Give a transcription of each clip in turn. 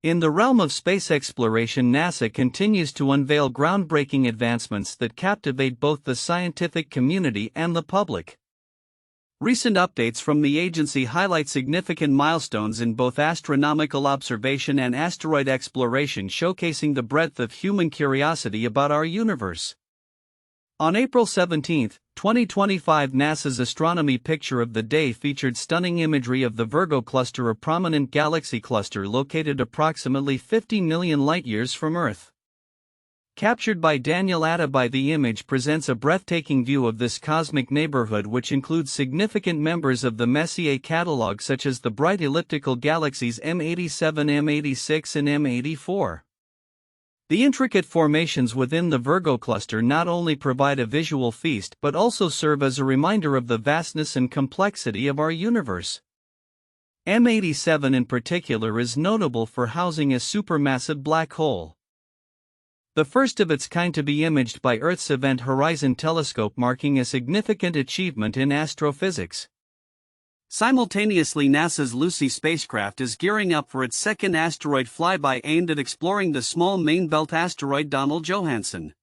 In the realm of space exploration, NASA continues to unveil groundbreaking advancements that captivate both the scientific community and the public. Recent updates from the agency highlight significant milestones in both astronomical observation and asteroid exploration, showcasing the breadth of human curiosity about our universe. On April 17, 2025, NASA's Astronomy Picture of the Day featured stunning imagery of the Virgo Cluster, a prominent galaxy cluster located approximately 50 million light-years from Earth. Captured by Daniel Attaby, the image presents a breathtaking view of this cosmic neighborhood, which includes significant members of the Messier catalog such as the bright elliptical galaxies M87, M86 and M84. The intricate formations within the Virgo cluster not only provide a visual feast but also serve as a reminder of the vastness and complexity of our universe. M87 in particular is notable for housing a supermassive black hole, the first of its kind to be imaged by Earth's Event Horizon Telescope, marking a significant achievement in astrophysics. Simultaneously, NASA's Lucy spacecraft is gearing up for its second asteroid flyby aimed at exploring the small main-belt asteroid Donaldjohanson.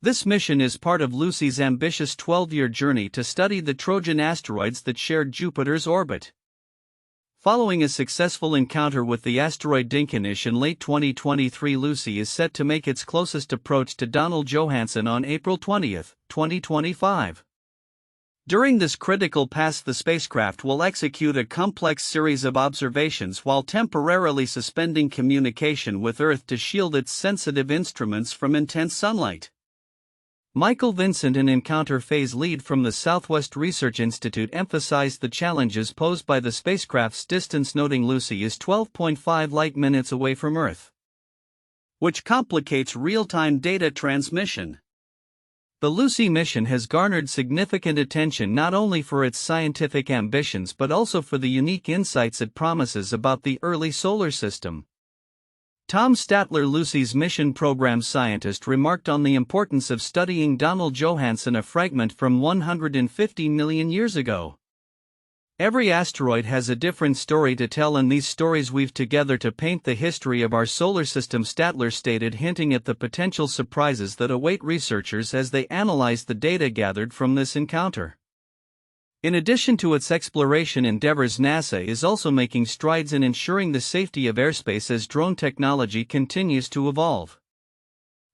This mission is part of Lucy's ambitious 12-year journey to study the Trojan asteroids that shared Jupiter's orbit. Following a successful encounter with the asteroid Dinkinish in late 2023, Lucy is set to make its closest approach to Donaldjohanson on April 20, 2025. During this critical pass, the spacecraft will execute a complex series of observations while temporarily suspending communication with Earth to shield its sensitive instruments from intense sunlight. Michael Vincent, an encounter phase lead from the Southwest Research Institute, emphasized the challenges posed by the spacecraft's distance, noting Lucy is 12.5 light-minutes away from Earth, which complicates real-time data transmission. The Lucy mission has garnered significant attention not only for its scientific ambitions but also for the unique insights it promises about the early solar system. Tom Statler, Lucy's mission program scientist, remarked on the importance of studying Donaldjohanson, a fragment from 150 million years ago. Every asteroid has a different story to tell, and these stories weave together to paint the history of our solar system, Statler stated, hinting at the potential surprises that await researchers as they analyze the data gathered from this encounter. In addition to its exploration endeavors, NASA is also making strides in ensuring the safety of airspace as drone technology continues to evolve.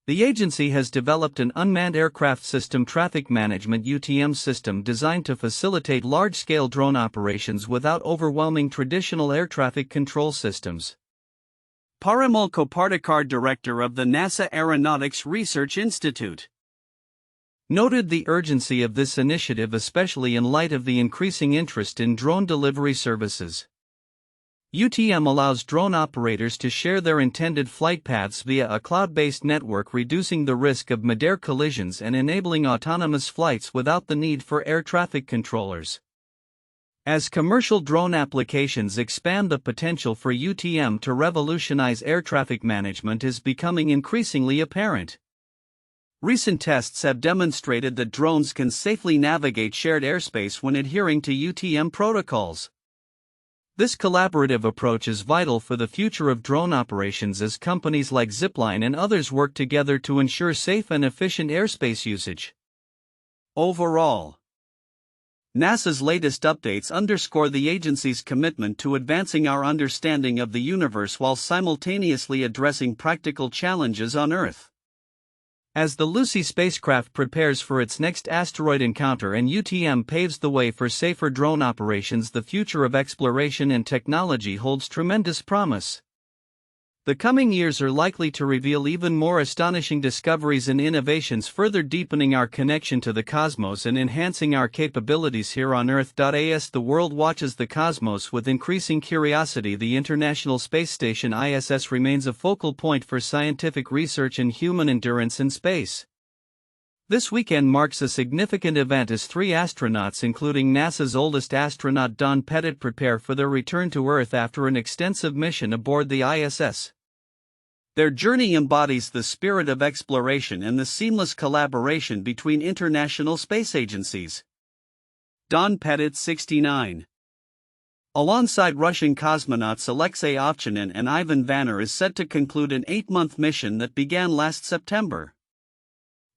The agency has developed an unmanned aircraft system traffic management (UTM) system designed to facilitate large-scale drone operations without overwhelming traditional air traffic control systems. Parimal Kopartikar, director of the NASA Aeronautics Research Institute, noted the urgency of this initiative, especially in light of the increasing interest in drone delivery services. UTM allows drone operators to share their intended flight paths via a cloud-based network, reducing the risk of mid-air collisions and enabling autonomous flights without the need for air traffic controllers. As commercial drone applications expand, the potential for UTM to revolutionize air traffic management is becoming increasingly apparent. Recent tests have demonstrated that drones can safely navigate shared airspace when adhering to UTM protocols. This collaborative approach is vital for the future of drone operations as companies like Zipline and others work together to ensure safe and efficient airspace usage. Overall, NASA's latest updates underscore the agency's commitment to advancing our understanding of the universe while simultaneously addressing practical challenges on Earth. As the Lucy spacecraft prepares for its next asteroid encounter and UTM paves the way for safer drone operations, the future of exploration and technology holds tremendous promise. The coming years are likely to reveal even more astonishing discoveries and innovations, further deepening our connection to the cosmos and enhancing our capabilities here on Earth. As the world watches the cosmos with increasing curiosity, the International Space Station (ISS) remains a focal point for scientific research and human endurance in space. This weekend marks a significant event as 3 astronauts, including NASA's oldest astronaut Don Pettit, prepare for their return to Earth after an extensive mission aboard the ISS. Their journey embodies the spirit of exploration and the seamless collaboration between international space agencies. Don Pettit, 69, Alongside Russian cosmonauts Alexei Ovchinin and Ivan Vanner is set to conclude an 8-month mission that began last September.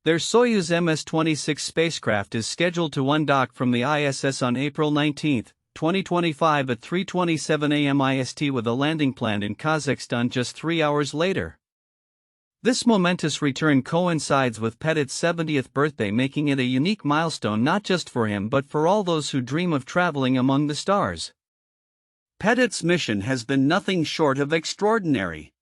Their Soyuz MS-26 spacecraft is scheduled to undock from the ISS on April 19, 2025 at 3:27 a.m. IST with a landing planned in Kazakhstan just 3 hours later. This momentous return coincides with Pettit's 70th birthday, making it a unique milestone not just for him but for all those who dream of traveling among the stars. Pettit's mission has been nothing short of extraordinary.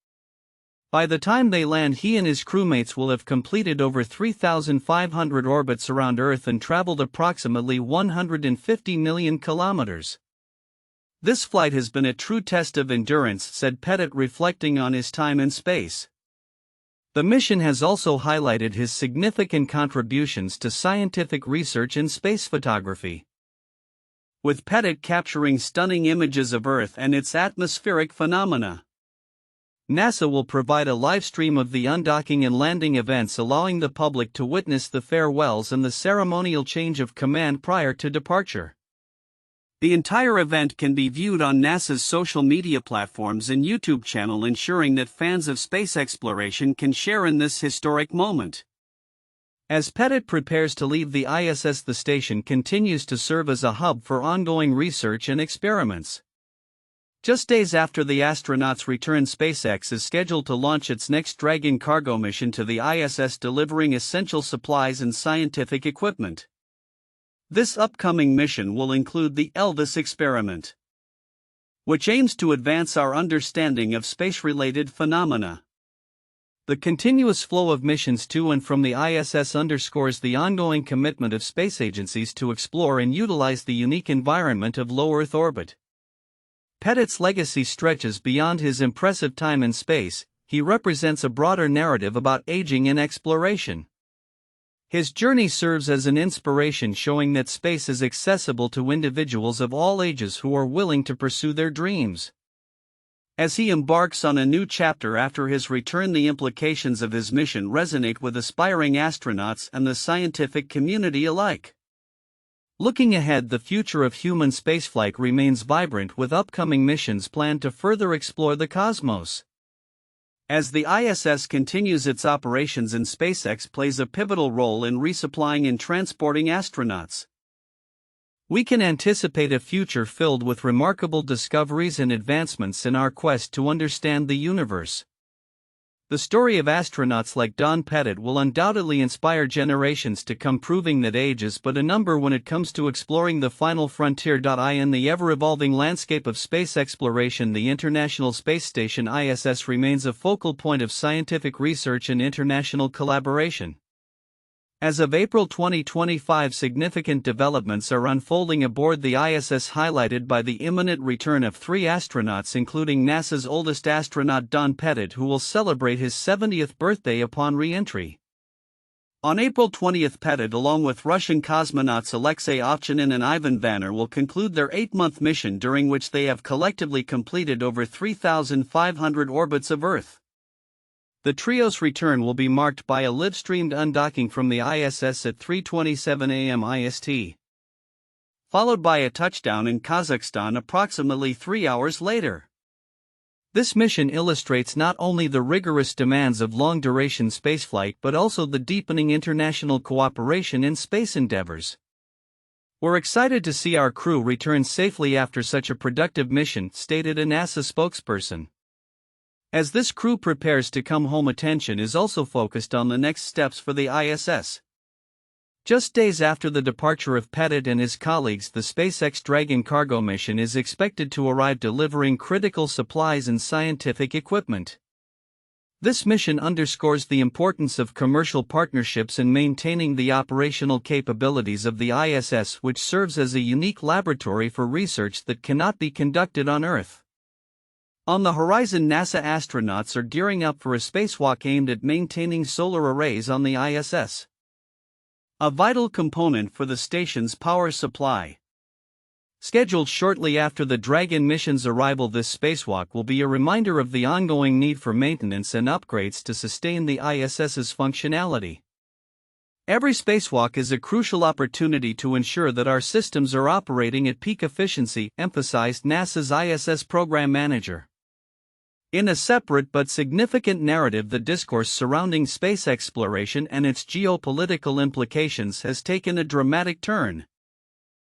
By the time they land, he and his crewmates will have completed over 3,500 orbits around Earth and traveled approximately 150 million kilometers. This flight has been a true test of endurance, said Pettit, reflecting on his time in space. The mission has also highlighted his significant contributions to scientific research in space photography, with Pettit capturing stunning images of Earth and its atmospheric phenomena. NASA will provide a live stream of the undocking and landing events, allowing the public to witness the farewells and the ceremonial change of command prior to departure. The entire event can be viewed on NASA's social media platforms and YouTube channel, ensuring that fans of space exploration can share in this historic moment. As Pettit prepares to leave the ISS, the station continues to serve as a hub for ongoing research and experiments. Just days after the astronauts return, SpaceX is scheduled to launch its next Dragon cargo mission to the ISS, delivering essential supplies and scientific equipment. This upcoming mission will include the Elvis experiment, which aims to advance our understanding of space-related phenomena. The continuous flow of missions to and from the ISS underscores the ongoing commitment of space agencies to explore and utilize the unique environment of low Earth orbit. Pettit's legacy stretches beyond his impressive time in space. He represents a broader narrative about aging and exploration. His journey serves as an inspiration, showing that space is accessible to individuals of all ages who are willing to pursue their dreams. As he embarks on a new chapter after his return, the implications of his mission resonate with aspiring astronauts and the scientific community alike. Looking ahead, the future of human spaceflight remains vibrant, with upcoming missions planned to further explore the cosmos. As the ISS continues its operations and SpaceX plays a pivotal role in resupplying and transporting astronauts, we can anticipate a future filled with remarkable discoveries and advancements in our quest to understand the universe. The story of astronauts like Don Pettit will undoubtedly inspire generations to come, proving that age is but a number when it comes to exploring the final frontier. In the ever-evolving landscape of space exploration, the International Space Station ISS remains a focal point of scientific research and international collaboration. As of April 2025, significant developments are unfolding aboard the ISS, highlighted by the imminent return of 3 astronauts, including NASA's oldest astronaut Don Pettit, who will celebrate his 70th birthday upon re-entry. On April 20, Pettit, along with Russian cosmonauts Alexei Ovchinin and Ivan Vanner, will conclude their 8-month mission, during which they have collectively completed over 3,500 orbits of Earth. The trio's return will be marked by a live-streamed undocking from the ISS at 3:27 a.m. IST, followed by a touchdown in Kazakhstan approximately 3 hours later. This mission illustrates not only the rigorous demands of long-duration spaceflight but also the deepening international cooperation in space endeavors. "We're excited to see our crew return safely after such a productive mission," stated a NASA spokesperson. As this crew prepares to come home, attention is also focused on the next steps for the ISS. Just days after the departure of Pettit and his colleagues, the SpaceX Dragon cargo mission is expected to arrive, delivering critical supplies and scientific equipment. This mission underscores the importance of commercial partnerships in maintaining the operational capabilities of the ISS, which serves as a unique laboratory for research that cannot be conducted on Earth. On the horizon, NASA astronauts are gearing up for a spacewalk aimed at maintaining solar arrays on the ISS, a vital component for the station's power supply. Scheduled shortly after the Dragon mission's arrival, this spacewalk will be a reminder of the ongoing need for maintenance and upgrades to sustain the ISS's functionality. Every spacewalk is a crucial opportunity to ensure that our systems are operating at peak efficiency, emphasized NASA's ISS program manager. In a separate but significant narrative, the discourse surrounding space exploration and its geopolitical implications has taken a dramatic turn.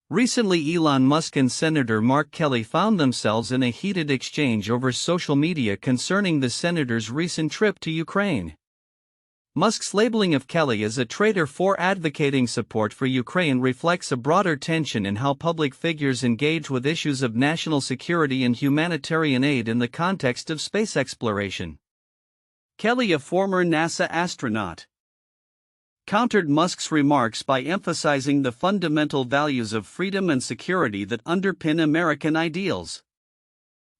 Recently, Elon Musk and Senator Mark Kelly found themselves in a heated exchange over social media concerning the senator's recent trip to Ukraine. Musk's labeling of Kelly as a traitor for advocating support for Ukraine reflects a broader tension in how public figures engage with issues of national security and humanitarian aid in the context of space exploration. Kelly, a former NASA astronaut, countered Musk's remarks by emphasizing the fundamental values of freedom and security that underpin American ideals.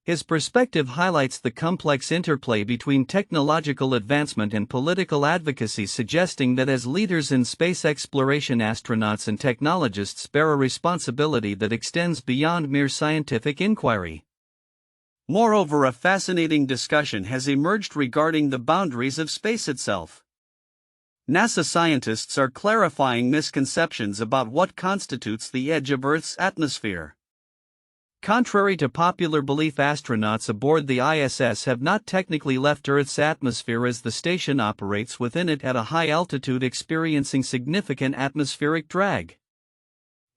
His perspective highlights the complex interplay between technological advancement and political advocacy, suggesting that as leaders in space exploration, astronauts and technologists bear a responsibility that extends beyond mere scientific inquiry. Moreover, a fascinating discussion has emerged regarding the boundaries of space itself. NASA scientists are clarifying misconceptions about what constitutes the edge of Earth's atmosphere. Contrary to popular belief, astronauts aboard the ISS have not technically left Earth's atmosphere, as the station operates within it at a high altitude, experiencing significant atmospheric drag.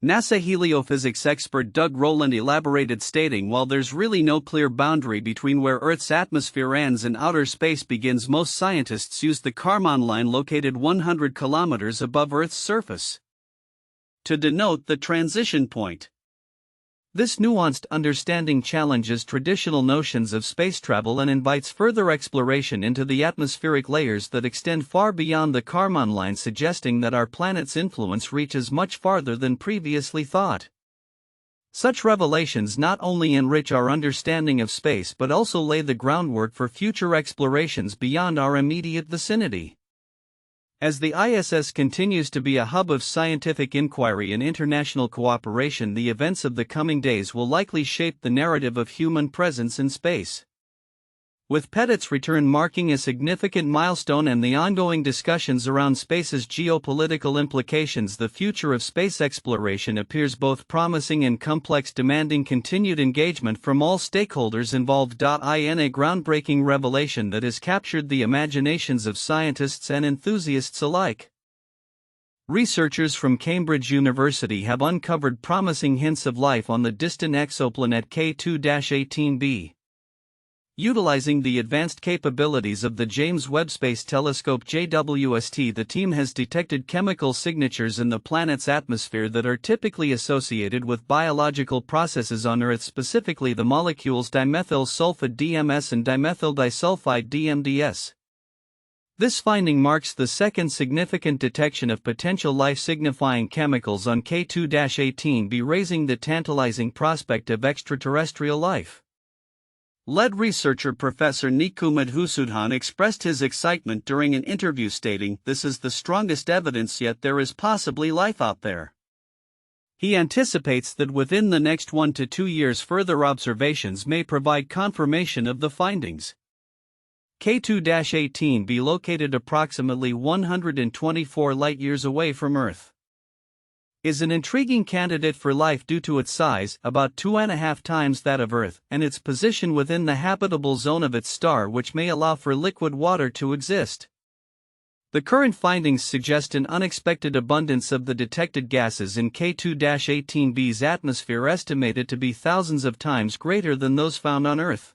NASA heliophysics expert Doug Rowland elaborated, stating, "While there's really no clear boundary between where Earth's atmosphere ends and outer space begins, most scientists use the Kármán line located 100 kilometers above Earth's surface to denote the transition point." This nuanced understanding challenges traditional notions of space travel and invites further exploration into the atmospheric layers that extend far beyond the Kármán line, suggesting that our planet's influence reaches much farther than previously thought. Such revelations not only enrich our understanding of space but also lay the groundwork for future explorations beyond our immediate vicinity. As the ISS continues to be a hub of scientific inquiry and international cooperation, the events of the coming days will likely shape the narrative of human presence in space. With Pettit's return marking a significant milestone and the ongoing discussions around space's geopolitical implications, the future of space exploration appears both promising and complex, demanding continued engagement from all stakeholders involved. In a groundbreaking revelation that has captured the imaginations of scientists and enthusiasts alike. Researchers from Cambridge University have uncovered promising hints of life on the distant exoplanet K2-18b. Utilizing the advanced capabilities of the James Webb Space Telescope JWST, the team has detected chemical signatures in the planet's atmosphere that are typically associated with biological processes on Earth, specifically the molecules dimethyl sulfide DMS and dimethyl disulfide DMDS. This finding marks the second significant detection of potential life-signifying chemicals on K2-18b, raising the tantalizing prospect of extraterrestrial life. Lead researcher Professor Niku Madhusudhan expressed his excitement during an interview, stating, "This is the strongest evidence yet there is possibly life out there." He anticipates that within the next 1 to 2 years further observations may provide confirmation of the findings. K2-18b, located approximately 124 light-years away from Earth, is an intriguing candidate for life due to its size, about 2.5 times that of Earth, and its position within the habitable zone of its star, which may allow for liquid water to exist. The current findings suggest an unexpected abundance of the detected gases in K2-18b's atmosphere, estimated to be thousands of times greater than those found on Earth.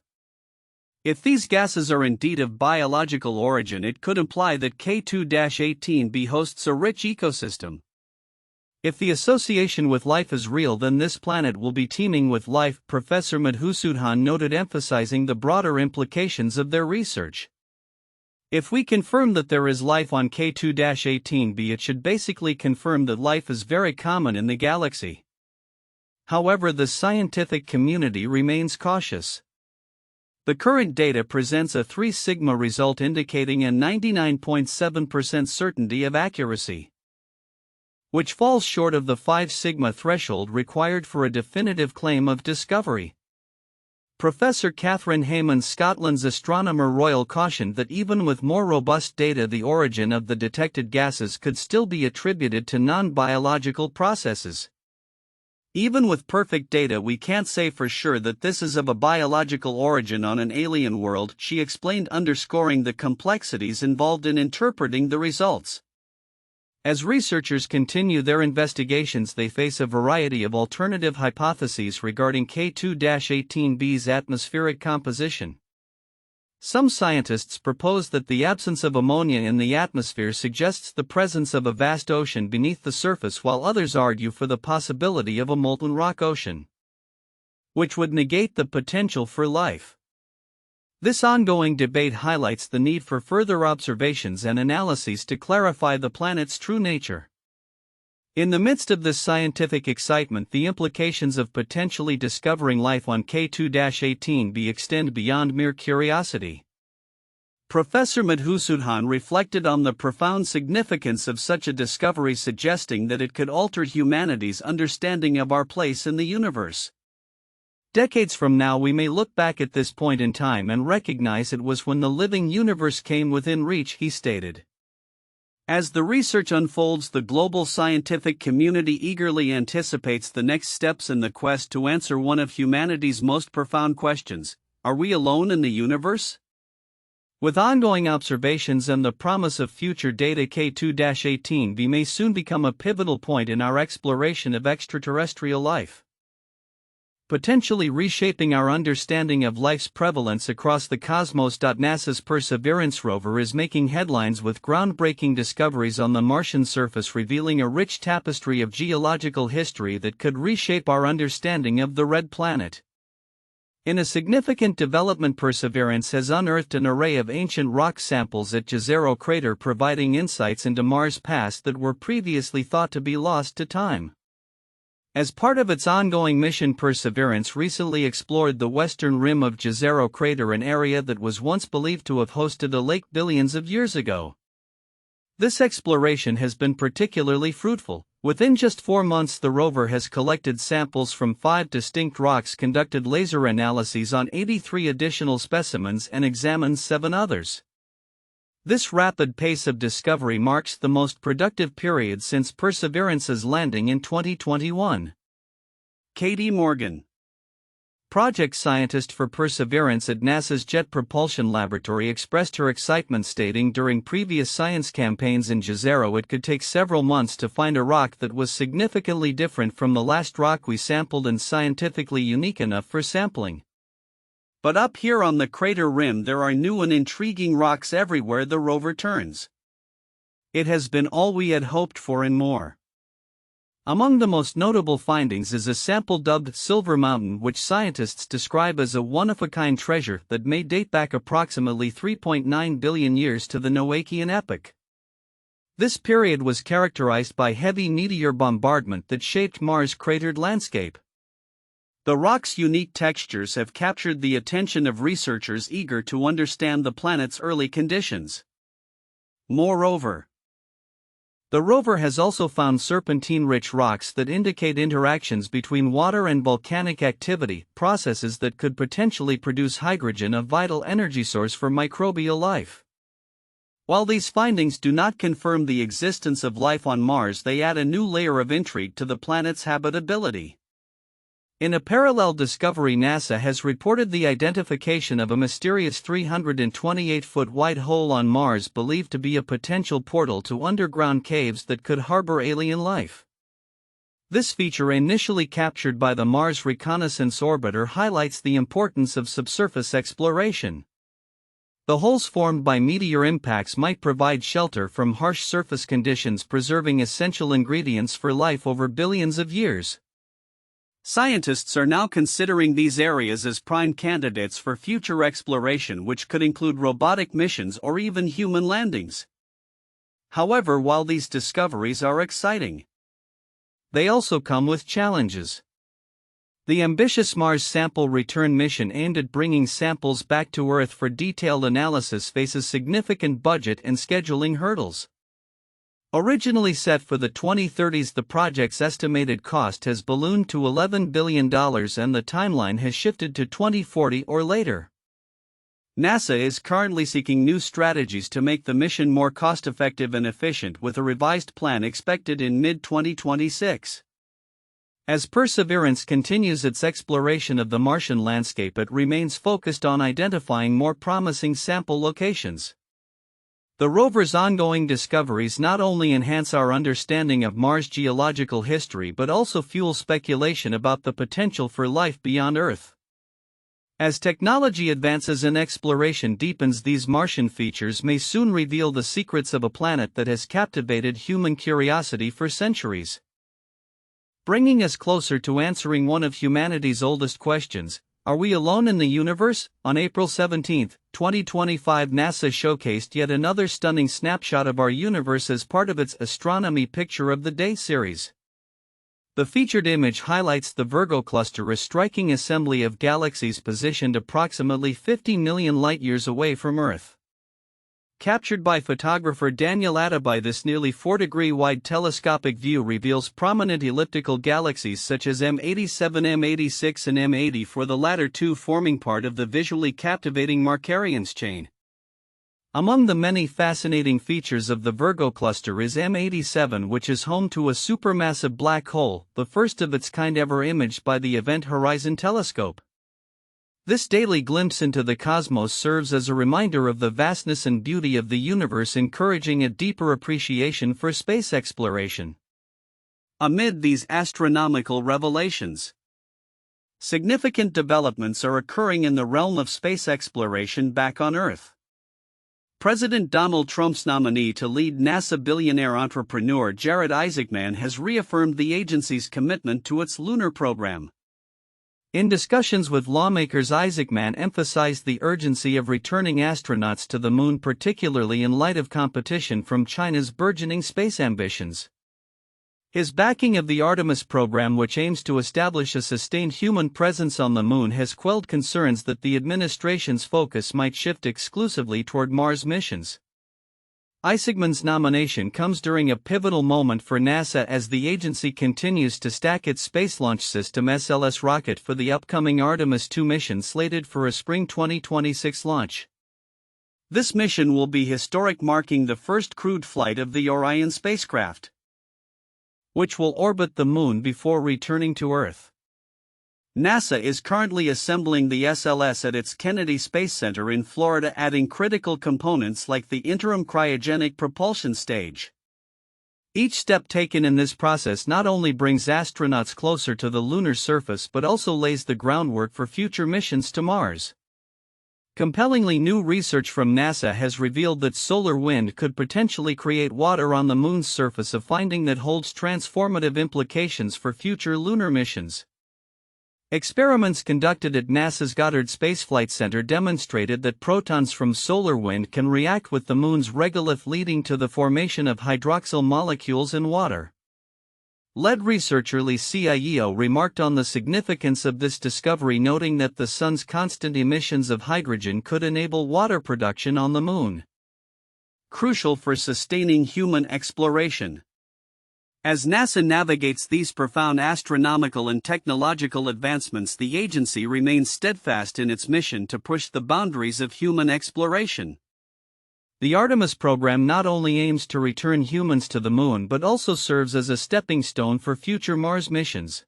If these gases are indeed of biological origin, it could imply that K2-18b hosts a rich ecosystem. If the association with life is real, then this planet will be teeming with life, Professor Madhusudhan noted, emphasizing the broader implications of their research. If we confirm that there is life on K2-18b, it should basically confirm that life is very common in the galaxy. However, the scientific community remains cautious. The current data presents a 3 sigma result, indicating a 99.7% certainty of accuracy, which falls short of the 5 sigma threshold required for a definitive claim of discovery. Professor Catherine Hayman, Scotland's Astronomer Royal, cautioned that even with more robust data, the origin of the detected gases could still be attributed to non-biological processes. Even with perfect data, we can't say for sure that this is of a biological origin on an alien world, she explained, underscoring the complexities involved in interpreting the results. As researchers continue their investigations, they face a variety of alternative hypotheses regarding K2-18b's atmospheric composition. Some scientists propose that the absence of ammonia in the atmosphere suggests the presence of a vast ocean beneath the surface, while others argue for the possibility of a molten rock ocean, which would negate the potential for life. This ongoing debate highlights the need for further observations and analyses to clarify the planet's true nature. In the midst of this scientific excitement, the implications of potentially discovering life on K2-18b extend beyond mere curiosity. Professor Madhusudhan reflected on the profound significance of such a discovery, suggesting that it could alter humanity's understanding of our place in the universe. Decades from now, we may look back at this point in time and recognize it was when the living universe came within reach, he stated. As the research unfolds, the global scientific community eagerly anticipates the next steps in the quest to answer one of humanity's most profound questions: are we alone in the universe? With ongoing observations and the promise of future data, K2-18b may soon become a pivotal point in our exploration of extraterrestrial life, potentially reshaping our understanding of life's prevalence across the cosmos. NASA's Perseverance rover is making headlines with groundbreaking discoveries on the Martian surface, revealing a rich tapestry of geological history that could reshape our understanding of the red planet. In a significant development, Perseverance has unearthed an array of ancient rock samples at Jezero crater, providing insights into Mars' past that were previously thought to be lost to time. As part of its ongoing mission, Perseverance recently explored the western rim of Jezero crater, an area that was once believed to have hosted a lake billions of years ago. This exploration has been particularly fruitful. Within just 4 months, the rover has collected samples from 5 distinct rocks, conducted laser analyses on 83 additional specimens, and examined 7 others. This rapid pace of discovery marks the most productive period since Perseverance's landing in 2021. Katie Morgan, project scientist for Perseverance at NASA's Jet Propulsion Laboratory, expressed her excitement, stating, during previous science campaigns in Jezero, it could take several months to find a rock that was significantly different from the last rock we sampled and scientifically unique enough for sampling. But up here on the crater rim, there are new and intriguing rocks everywhere the rover turns. It has been all we had hoped for and more. Among the most notable findings is a sample dubbed Silver Mountain, which scientists describe as a one-of-a-kind treasure that may date back approximately 3.9 billion years to the Noachian epoch. This period was characterized by heavy meteor bombardment that shaped Mars' cratered landscape. The rock's unique textures have captured the attention of researchers eager to understand the planet's early conditions. Moreover, the rover has also found serpentine-rich rocks that indicate interactions between water and volcanic activity, processes that could potentially produce hydrogen, a vital energy source for microbial life. While these findings do not confirm the existence of life on Mars, they add a new layer of intrigue to the planet's habitability. In a parallel discovery, NASA has reported the identification of a mysterious 328-foot white hole on Mars, believed to be a potential portal to underground caves that could harbor alien life. This feature, initially captured by the Mars Reconnaissance Orbiter, highlights the importance of subsurface exploration. The holes formed by meteor impacts might provide shelter from harsh surface conditions, preserving essential ingredients for life over billions of years. Scientists are now considering these areas as prime candidates for future exploration, which could include robotic missions or even human landings. However, while these discoveries are exciting, they also come with challenges. The ambitious Mars Sample Return mission, aimed at bringing samples back to Earth for detailed analysis, faces significant budget and scheduling hurdles. Originally set for the 2030s, the project's estimated cost has ballooned to $11 billion and the timeline has shifted to 2040 or later. NASA is currently seeking new strategies to make the mission more cost-effective and efficient, with a revised plan expected in mid-2026. As Perseverance continues its exploration of the Martian landscape, it remains focused on identifying more promising sample locations. The rover's ongoing discoveries not only enhance our understanding of Mars' geological history but also fuel speculation about the potential for life beyond Earth. As technology advances and exploration deepens, these Martian features may soon reveal the secrets of a planet that has captivated human curiosity for centuries. Bringing us closer to answering one of humanity's oldest questions: are we alone in the universe? On April 17, 2025, NASA showcased yet another stunning snapshot of our universe as part of its Astronomy Picture of the Day series. The featured image highlights the Virgo Cluster, a striking assembly of galaxies positioned approximately 50 million light-years away from Earth. Captured by photographer Daniel Atabay, this nearly 4-degree-wide telescopic view reveals prominent elliptical galaxies such as M87, M86 and M80, for the latter two forming part of the visually captivating Markarian's chain. Among the many fascinating features of the Virgo cluster is M87, which is home to a supermassive black hole, the first of its kind ever imaged by the Event Horizon Telescope. This daily glimpse into the cosmos serves as a reminder of the vastness and beauty of the universe, encouraging a deeper appreciation for space exploration. Amid these astronomical revelations, significant developments are occurring in the realm of space exploration back on Earth. President Donald Trump's nominee to lead NASA, billionaire entrepreneur Jared Isaacman, has reaffirmed the agency's commitment to its lunar program. In discussions with lawmakers, Isaacman emphasized the urgency of returning astronauts to the moon, particularly in light of competition from China's burgeoning space ambitions. His backing of the Artemis program, which aims to establish a sustained human presence on the moon, has quelled concerns that the administration's focus might shift exclusively toward Mars missions. Isaacman's nomination comes during a pivotal moment for NASA as the agency continues to stack its Space Launch System (SLS) rocket for the upcoming Artemis II mission, slated for a spring 2026 launch. This mission will be historic, marking the first crewed flight of the Orion spacecraft, which will orbit the moon before returning to Earth. NASA is currently assembling the SLS at its Kennedy Space Center in Florida, adding critical components like the interim cryogenic propulsion stage. Each step taken in this process not only brings astronauts closer to the lunar surface but also lays the groundwork for future missions to Mars. Compellingly, new research from NASA has revealed that solar wind could potentially create water on the moon's surface, a finding that holds transformative implications for future lunar missions. Experiments conducted at NASA's Goddard Space Flight Center demonstrated that protons from solar wind can react with the moon's regolith, leading to the formation of hydroxyl molecules in water. Lead researcher Lee Cieo remarked on the significance of this discovery, noting that the sun's constant emissions of hydrogen could enable water production on the moon, crucial for sustaining human exploration. As NASA navigates these profound astronomical and technological advancements, the agency remains steadfast in its mission to push the boundaries of human exploration. The Artemis program not only aims to return humans to the moon but also serves as a stepping stone for future Mars missions.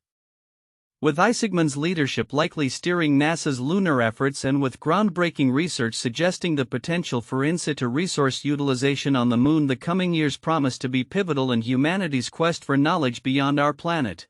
With Isaacman's leadership likely steering NASA's lunar efforts, and with groundbreaking research suggesting the potential for in situ resource utilization on the moon, the coming years promise to be pivotal in humanity's quest for knowledge beyond our planet.